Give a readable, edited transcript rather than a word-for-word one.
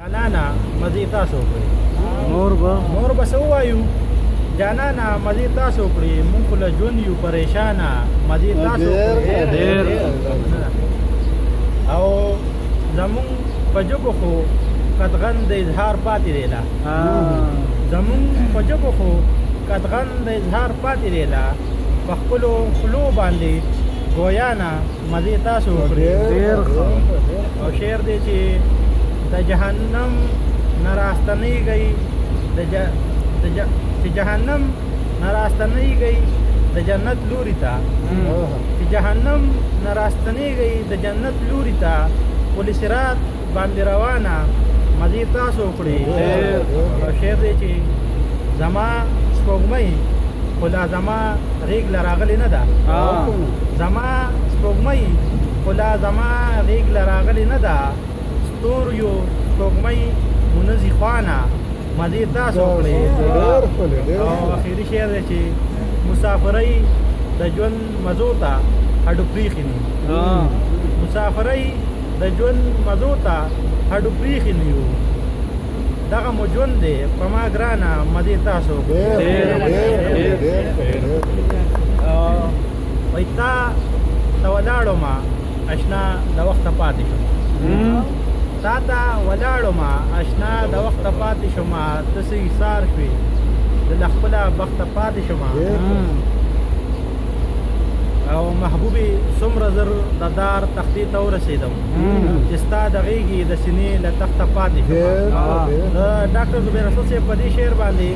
جانانا مزي تاسو کړی نور بس وایو جانانا مزي تاسو کړی مونږ له ژوند یو پریشانا مزي تاسو ډېر. او زمون پجبو خو قدغن د اظهار پاتې دی لا زمون پجبو خو قدغن د اظهار پاتې دی لا په خپلو خلو باندې گویانا مزي تاسو کړی ډېر ښه. او شعر دی چې د جهنم نراستنی گئی چې جهنم نراستنی گئی د جنت لوري ته چې جهنم نراستنی گئی د جنت لوري ته پولیس رات باندې روانه مزي تاسو کړی او شعر دی چې زما سپوږمۍ خو لا زما غیږ له راغلې نه ده زما سپوږمۍ خو لا زما غیږ له راغلې نه ده ستوریو سپوږمۍ منځي خوانه مزي تاسو کړی او اخیری شعر دی چې مسافرۍ د ژوند مزو ته هډو پریښي نه مسافرۍ د ژوند مزو ته هډو پریښي نه یو دغه مو ژوند دی په ما ګرانه مزي تاسو وایي تا ولاړو ما اشنا د وخته پاتې شم تا ته ولاړو ما اشنا د وخته پاتې شم داسې ایثار شوې د له خپله بخته پاتې شم او محبوبې څومره زر د دار تختې ته ورسېدم چې ستا د غېږې د سینې له تخته پاتې شم د ډاکټر زبیر اسد صاحب په دې شعر باندې